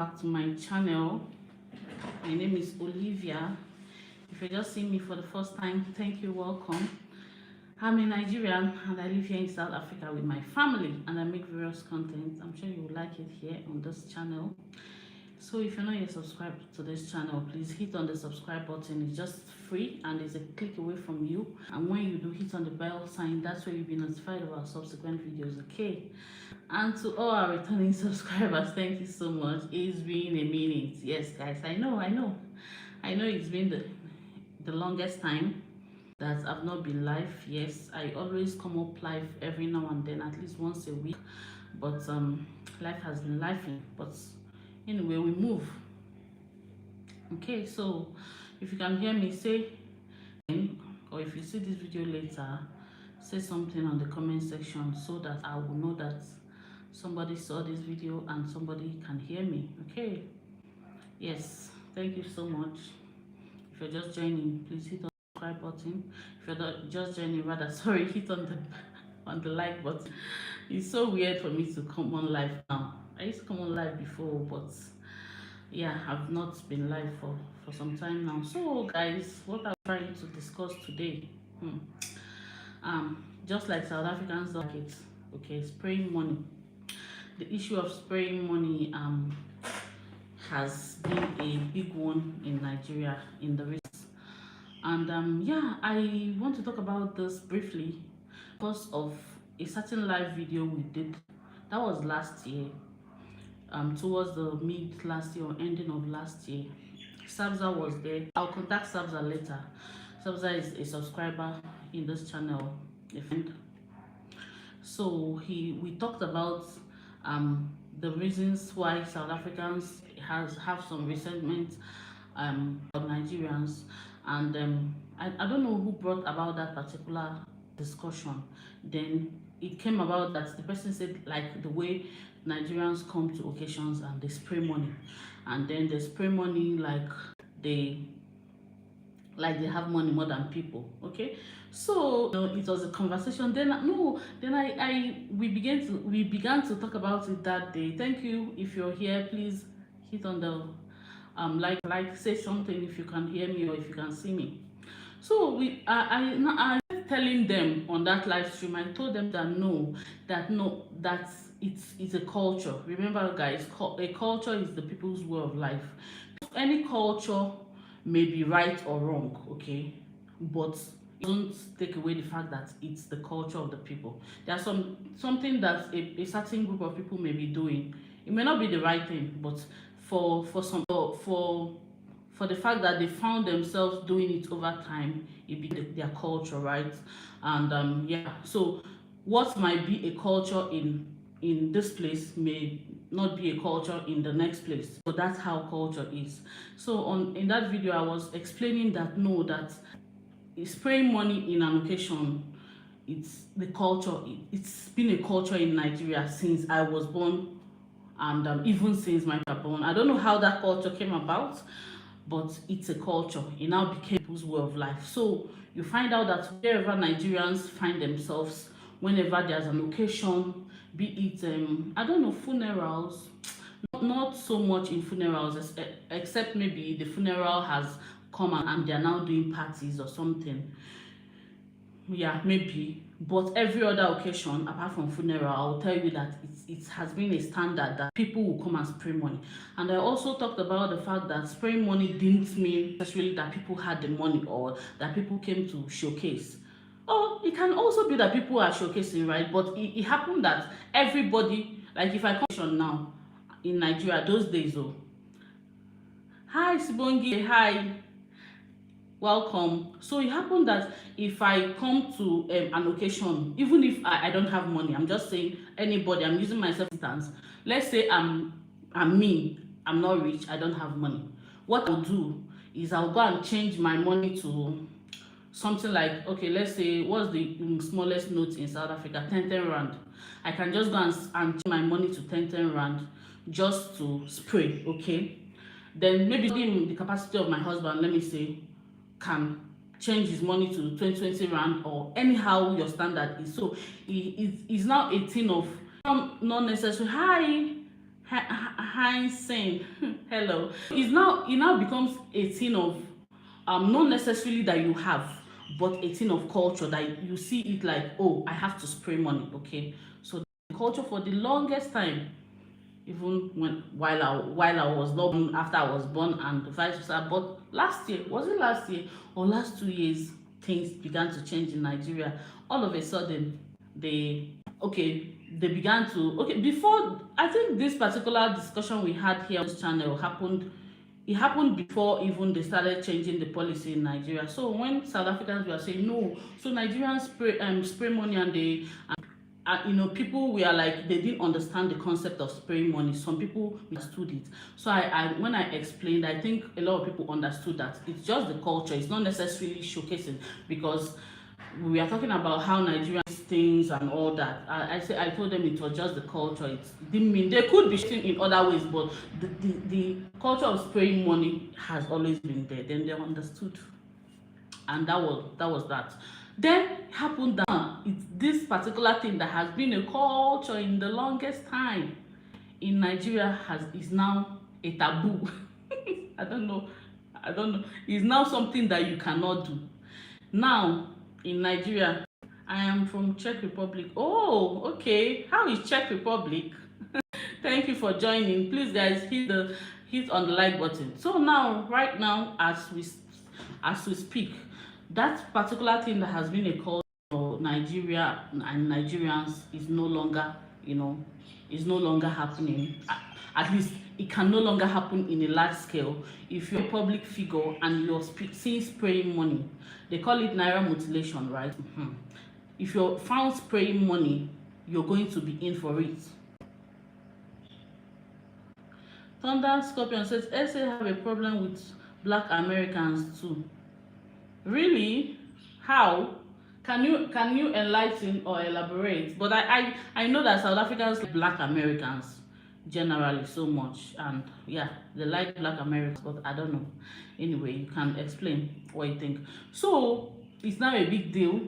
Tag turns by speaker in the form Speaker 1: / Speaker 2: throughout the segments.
Speaker 1: Back to my channel. My name is Olivia. If you're just seeing me for the first time, thank you, welcome. I'm a Nigerian and I live here in South Africa with my family, and I make various content. I'm sure you will like it here on this channel. So if you're not yet subscribed to this channel, please hit on the subscribe button. It's just free and it's a click away from you. And when you do, hit on the bell sign. That's where you'll be notified of our subsequent videos, okay? And to all our returning subscribers, thank you so much. It's been a minute. Yes, guys, I know it's been the longest time that I've not been live. Yes, I always come up live every now and then, at least once a week. But life has been lifing. But anyway, we move. Okay, so if you can hear me, say, or if you see this video later, say something on the comment section so that I will know that somebody saw this video and somebody can hear me. Okay, yes, thank you so much. If you're just joining, please hit on the subscribe button. If you're not just joining, rather, sorry, hit on the like button. It's so weird for me to come on live now. I used to come on live before, but yeah, I've not been live for some time now. So guys, what I'm trying to discuss today, just like South Africans don't like it, okay, spraying money. The issue of spraying money has been a big one in Nigeria in the recent. And yeah, I want to talk about this briefly because of a certain live video we did. That was last year, towards the mid last year or ending of last year. Sabza was there. I'll contact Sabza later. Sabza is a subscriber in this channel, a friend. So we talked about the reasons why South Africans have some resentment of Nigerians, and I don't know who brought about that particular discussion. Then it came about that the person said, like, the way Nigerians come to occasions and they spray money, and then they spray money like they have money more than people. Okay, so it was a conversation. Then we began to talk about it that day. Thank you. If you're here, please hit on the like say something if you can hear me or if you can see me. So I telling them on that live stream, I told them that it's a culture. Remember, guys, a culture is the people's way of life. Any culture may be right or wrong, okay, but don't take away the fact that it's the culture of the people. There's something that a certain group of people may be doing. It may not be the right thing, but for the fact that they found themselves doing it over time, it became their culture, right? And yeah, so what might be a culture in this place may not be a culture in the next place. So that's how culture is. So in that video, I was explaining that that spraying money in an occasion, it's the culture. It's been a culture in Nigeria since I was born, and even since my father born. I don't know how that culture came about, but it's a culture. It now became people's way of life. So you find out that wherever Nigerians find themselves, whenever there's an occasion, be it I don't know, funerals, not so much in funerals, except maybe the funeral has come and they're now doing parties or something. Yeah, maybe. But every other occasion apart from funeral, I'll tell you that it has been a standard that people will come and spray money. And I also talked about the fact that spraying money didn't mean necessarily that people had the money or that people came to showcase. Oh, it can also be that people are showcasing, right? But it happened that everybody, like if I come now in Nigeria those days, oh, hi Sibongi, hi, welcome. So it happened that if I come to an occasion, even if I don't have money, I'm just saying anybody, I'm using myself as instance. Let's say I'm not rich, I don't have money. What I'll do is I'll go and change my money to something like, okay, let's say, what's the smallest note in South Africa? 10 rand. I can just go and change my money to 10 rand just to spray, okay? Then maybe the capacity of my husband, let me say, can change his money to 20 rand or anyhow your standard is. So it's now a thing of not necessarily Hindsight, hello, it now becomes a thing of not necessarily that you have, but a thing of culture that you see it like, oh, I have to spray money, okay? So the culture for the longest time, even while I was not born, after I was born, and vice versa. But last year, was it last year or last 2 years, things began to change in Nigeria. All of a sudden, they they began to before, I think this particular discussion we had here on this channel happened. It happened before even they started changing the policy in Nigeria. So when South Africans were saying no, so Nigerians spray money, and they people were like, they didn't understand the concept of spraying money. Some people understood it. So I when I explained, I think a lot of people understood that it's just the culture. It's not necessarily showcasing, because we are talking about how Nigerians things and all that. I told them it was just the culture. It didn't mean they could be shooting in other ways, but the culture of spraying money has always been there. Then they understood, and that was that. Then happened that it's this particular thing that has been a culture in the longest time in Nigeria is now a taboo. I don't know it's now something that you cannot do now in Nigeria. I am from Czech Republic. Oh, okay, how is Czech Republic? Thank you for joining. Please guys, hit on the like button. So now, right now, as we speak, that particular thing that has been a call for Nigeria and Nigerians is no longer, is no longer happening. At least it can no longer happen in a large scale. If you're a public figure and you're seeing spraying money, they call it naira mutilation, right? If you're found spraying money, you're going to be in for it. Thunder Scorpion says SA have a problem with black Americans too. Really? How? Can you enlighten or elaborate? But I know that South Africans like black Americans generally so much, and yeah, they like black Americans, but I don't know. Anyway, you can explain what you think. So it's now a big deal.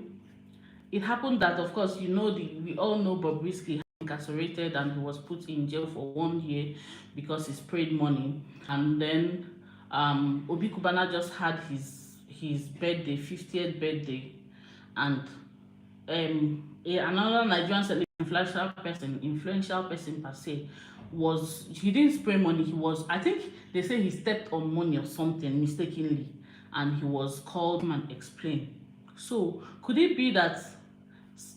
Speaker 1: It happened that, of course, we all know Bobrisky incarcerated, and he was put in jail for 1 year because he sprayed money. And then Obi Kubana just had his birthday, 50th birthday, and another Nigerian celebrity, influential person per se, he didn't spray money. I think they say he stepped on money or something mistakenly, and he was called and explained. So could it be that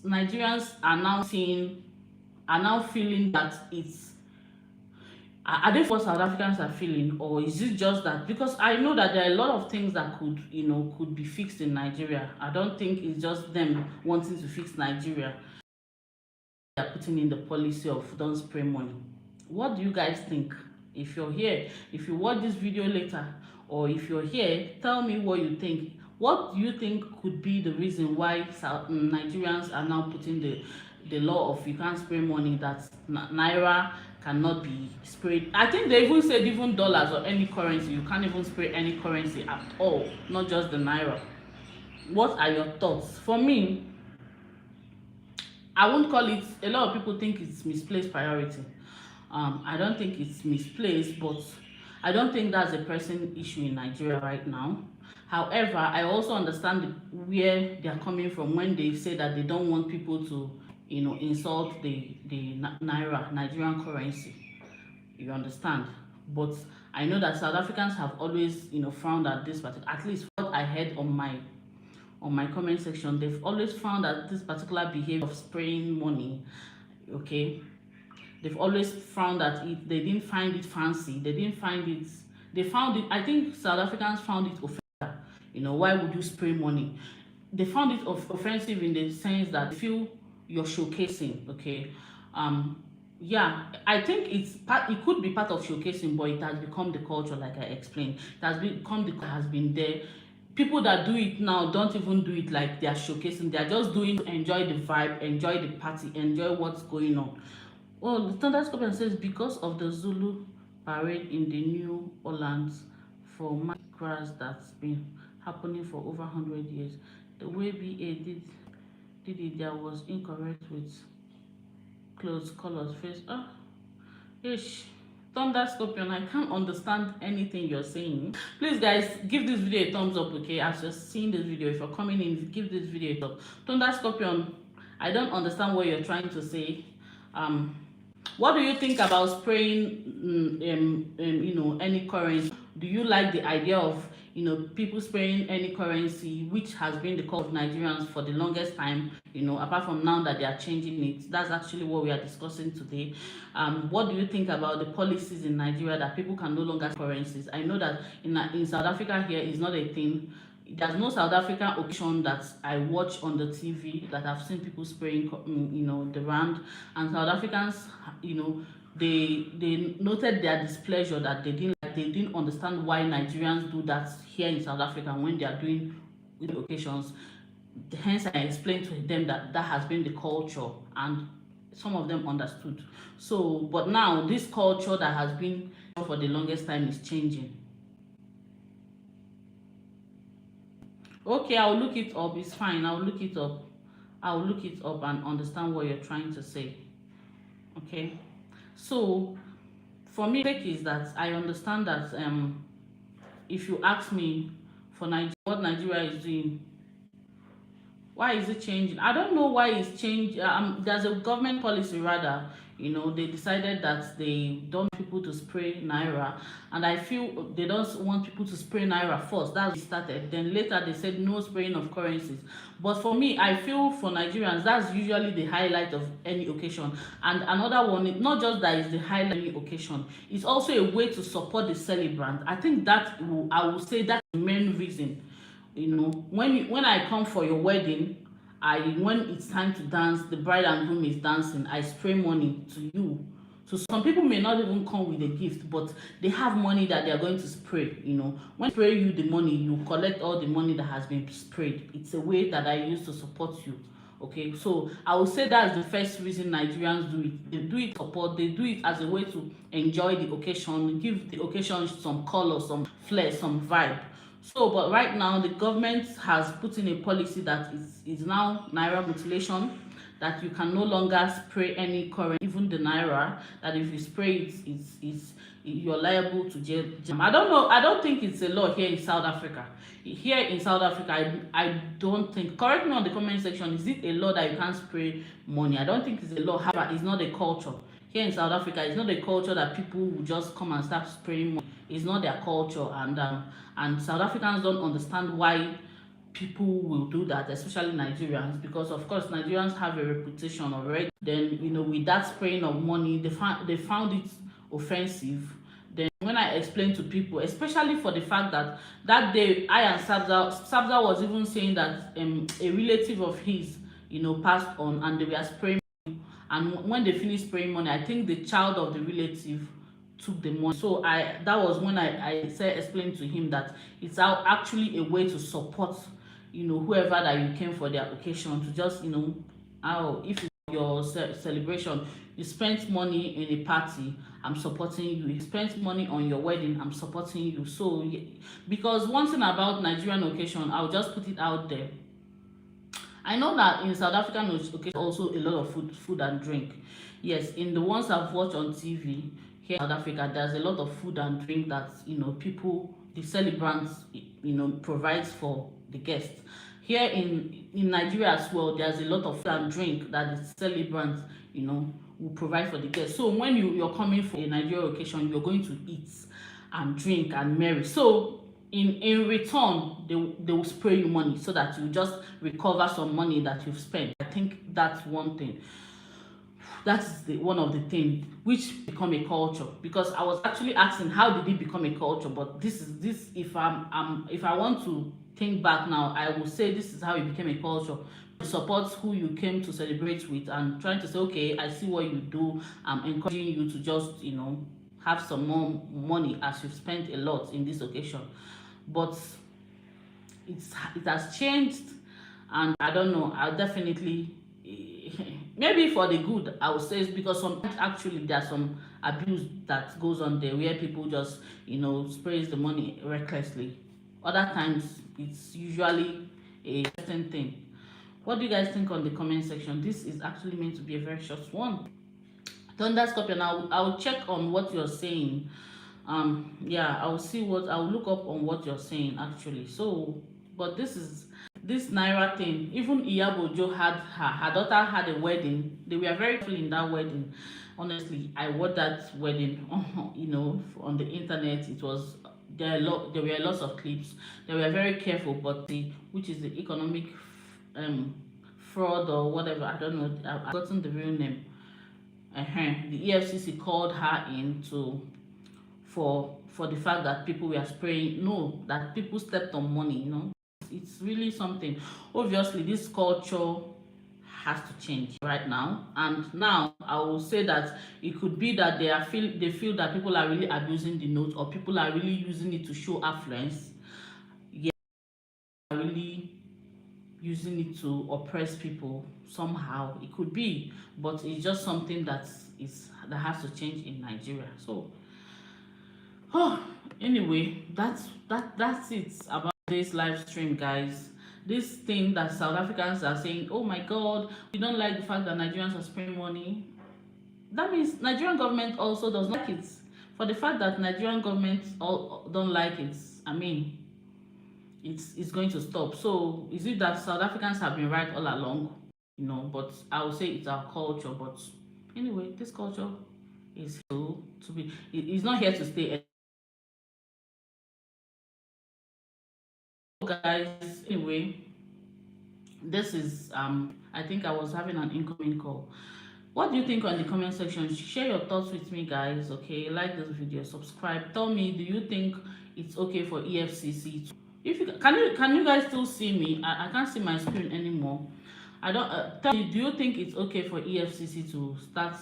Speaker 1: Nigerians are now feeling that are they what South Africans are feeling, or is it just that? Because I know that there are a lot of things that could be fixed in Nigeria. I don't think it's just them wanting to fix Nigeria. They are putting in the policy of don't spray money. What do you guys think? If you're here, if you watch this video later, or if you're here, tell me what you think. What do you think could be the reason why Nigerians are now putting the law of you can't spray money, that naira cannot be sprayed? I think they even said even dollars or any currency, you can't even spray any currency at all, not just the naira. What are your thoughts? For me, I won't call it, a lot of people think it's misplaced priority. I don't think it's misplaced, but I don't think that's a pressing issue in Nigeria right now. However, I also understand where they are coming from when they say that they don't want people to, insult the naira, Nigerian currency. You understand? But I know that South Africans have always, frowned at this particular, at least what I heard on my comment section, they've always found that this particular behavior of spraying money, okay, they've always found that they didn't find it fancy. They found it, I think South Africans found it offensive. Why would you spray money? They found it offensive in the sense that they feel you're showcasing, okay? Yeah, I think it could be part of showcasing, but it has become the culture, like I explained. It has has been there. People that do it now don't even do it like they are showcasing. They are just doing to enjoy the vibe, enjoy the party, enjoy what's going on. Well, the Thunder Scorpion says because of the Zulu parade in the New Orleans for massacres that's been happening for over 100 years, the way BA did it there was incorrect with clothes, colors, face. Ish. Thunder Scorpion, I can't understand anything you're saying. Please guys, give this video a thumbs up, okay? As you're seeing this video, if you're coming in, give this video a thumbs up. Thunder Scorpion, I don't understand what you're trying to say. What do you think about spraying any currency? Do you like the idea of people spraying any currency, which has been the cause of Nigerians for the longest time, apart from now that they are changing it? That's actually what we are discussing today. What do you think about the policies in Nigeria that people can no longer currencies? I know that in South Africa here is not a thing. There's no South African occasion that I watch on the TV that I've seen people spraying, the rand. And South Africans, they noted their displeasure that they didn't understand why Nigerians do that here in South Africa when they are doing occasions. Hence, I explained to them that that has been the culture, and some of them understood. So, but now this culture that has been for the longest time is changing. Okay, I'll look it up. It's fine. I'll look it up. I'll look it up and understand what you're trying to say. Okay. So, for me, the take is that I understand that if you ask me for what Nigeria is doing, why is it changing? I don't know why it's changed. There's a government policy rather. They decided that they don't want people to spray naira, and I feel they don't want people to spray naira first. That's what started. Then later they said no spraying of currencies. But for me, I feel for Nigerians, that's usually the highlight of any occasion. And another one, not just that is the highlight of any occasion, it's also a way to support the celebrant. I think that I will say that's the main reason. When I come for your wedding, when it's time to dance, the bride and groom is dancing, I spray money to you. So some people may not even come with a gift, but they have money that they are going to spray. When I spray you the money, you collect all the money that has been sprayed. It's a way that I use to support you. Okay, so I would say that's the first reason Nigerians do it. They do it support, they do it as a way to enjoy the occasion, give the occasion some color, some flair, some vibe. So, but right now the government has put in a policy that is now naira mutilation, that you can no longer spray any currency, even the naira. That if you spray it, you're liable to jail. I don't know. I don't think it's a law here in South Africa. Here in South Africa, I don't think. Correct me on the comment section. Is it a law that you can't spray money? I don't think it's a law. However, it's not a culture. Here in South Africa, it's not a culture that people will just come and start spraying money. It's not their culture, and South Africans don't understand why people will do that, especially Nigerians, because of course Nigerians have a reputation already. Then with that spraying of money, they found it offensive. Then when I explained to people, especially for the fact that day I and Sabza was even saying that a relative of his passed on, and they were spraying. And when they finished spraying money, I think the child of the relative took the money. So that was when I explained to him that it's actually a way to support whoever that you came for their occasion, to just if it's your celebration, you spent money in a party, I'm supporting you. You spent money on your wedding, I'm supporting you. So yeah, because one thing about Nigerian occasion, I'll just put it out there, I know that in South African occasion also a lot of food and drink. Yes, in the ones I've watched on TV here in South Africa, there's a lot of food and drink that people, the celebrants, provides for the guests. Here in Nigeria as well, there's a lot of food and drink that the celebrants, will provide for the guests. So when you're coming for a Nigerian occasion, you're going to eat and drink and marry. So in return, they will spray you money so that you just recover some money that you've spent. I think that's one thing. That's one of the things which become a culture, because I was actually asking how did it become a culture, but this if I want to think back now, I will say this is how it became a culture. Support who you came to celebrate with, and trying to say, okay, I see what you do, I'm encouraging you to just have some more money as you've spent a lot in this occasion. But it has changed, and I don't know, I'll definitely maybe for the good, I would say, it's because sometimes actually there's some abuse that goes on there where people just sprays the money recklessly. Other times it's usually a certain thing. What do you guys think on the comment section? This is actually meant to be a very short one. Thunder Scorpion, I'll check on what you're saying. Yeah, I'll see what I'll look up on what you're saying actually. So, but this Naira thing. Even Iyabojo had her daughter had a wedding. They were very careful in that wedding. Honestly, I watched that wedding. On the internet. It was there were lots of clips. They were very careful, but which is the economic um fraud or whatever. I don't know. I've forgotten the real name. The EFCC called her in for the fact that people were spraying. No, that people stepped on money. It's really something. Obviously, this culture has to change right now. And now I will say that it could be that they feel that people are really abusing the note, or people are really using it to show affluence. Yeah, really using it to oppress people somehow. It could be, but it's just something that has to change in Nigeria. So, anyway, that's it about this live stream, guys. This thing that South Africans are saying, oh my God, we don't like the fact that Nigerians are spraying money. That means Nigerian government also does not like it. For the fact that Nigerian government all don't like it, I mean, it's going to stop. So is it that South Africans have been right all along? But I would say it's our culture. But anyway, this culture is here to be. It's not here to stay. Guys, anyway, this is I think I was having an incoming call. What do you think on the comment section? Share your thoughts with me, guys. Okay, like this video, subscribe. Tell me, do you think it's okay for EFCC to, if you can you guys still see me? I can't see my screen anymore. I don't tell me, do you think it's okay for EFCC to start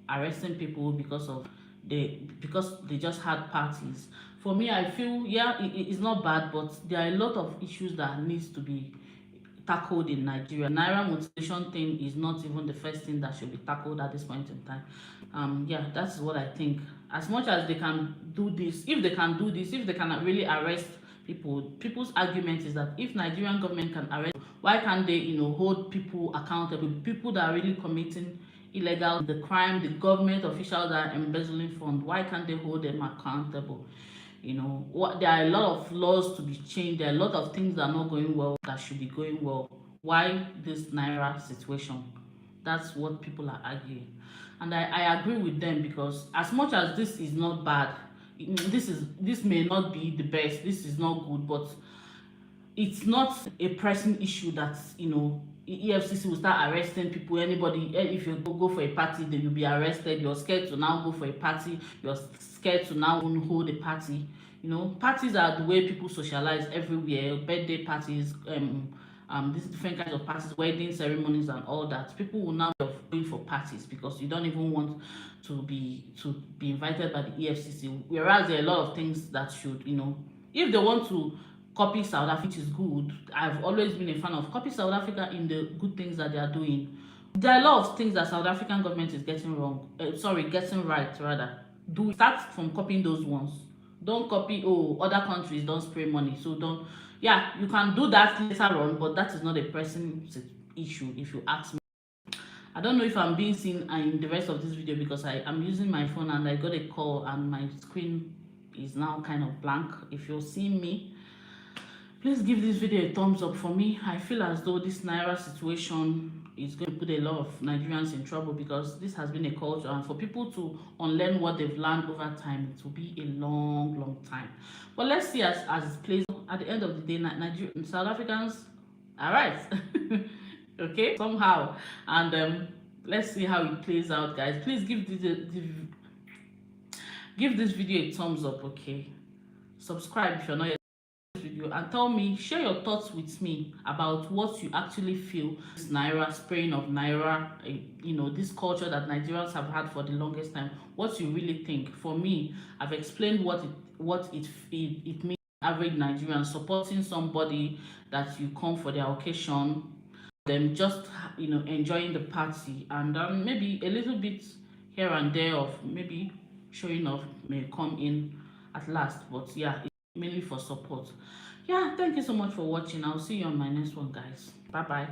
Speaker 1: arresting people because they just had parties? For me, I feel, yeah, it's not bad, but there are a lot of issues that needs to be tackled in Nigeria. Naira motivation thing is not even the first thing that should be tackled at this point in time. Yeah, that's what I think. As much as they can do this, if they can really arrest people, people's argument is that if Nigerian government can arrest, why can't they, hold people accountable? People that are really committing illegal, the crime, the government officials that are embezzling funds, why can't they hold them accountable? There are a lot of laws to be changed. There are a lot of things that are not going well that should be going well. Why this Naira situation? That's what people are arguing, and I agree with them, because as much as this is not bad, this may not be the best, this is not good, but it's not a pressing issue that EFCC will start arresting people. Anybody, if you go for a party, then you'll be arrested. You're scared to now go for a party. You're scared to now hold a party. Parties are the way people socialize everywhere. Birthday parties, these different kinds of parties, wedding ceremonies, and all that. People will now be going for parties because you don't even want to be invited by the EFCC. Whereas there are a lot of things that should, if they want to copy South Africa, which is good. I've always been a fan of copy South Africa in the good things that they are doing. There are a lot of things that South African government is getting wrong. Getting right rather. Start from copying those ones. Don't copy, other countries don't spray money. So don't. Yeah, you can do that later on, but that is not a pressing issue if you ask me. I don't know if I'm being seen in the rest of this video because I'm using my phone and I got a call and my screen is now kind of blank. If you're seeing me, please give this video a thumbs up for me. I feel as though this Naira situation is going to put a lot of Nigerians in trouble, because this has been a culture, and for people to unlearn what they've learned over time, it will be a long, long time. But let's see as it plays. At the end of the day, Nigerian South Africans are right. Okay, somehow, and let's see how it plays out, guys. Please give this video a thumbs up. Okay, subscribe if you're not yet video, and tell me, share your thoughts with me about what you actually feel this Naira spraying of Naira, this culture that Nigerians have had for the longest time. What you really think. For me, I've explained what it means. Average Nigerian supporting somebody that you come for their occasion, them just enjoying the party, and maybe a little bit here and there of maybe showing off may come in at last, but yeah, mainly for support. Yeah, thank you so much for watching. I'll see you on my next one, guys. Bye.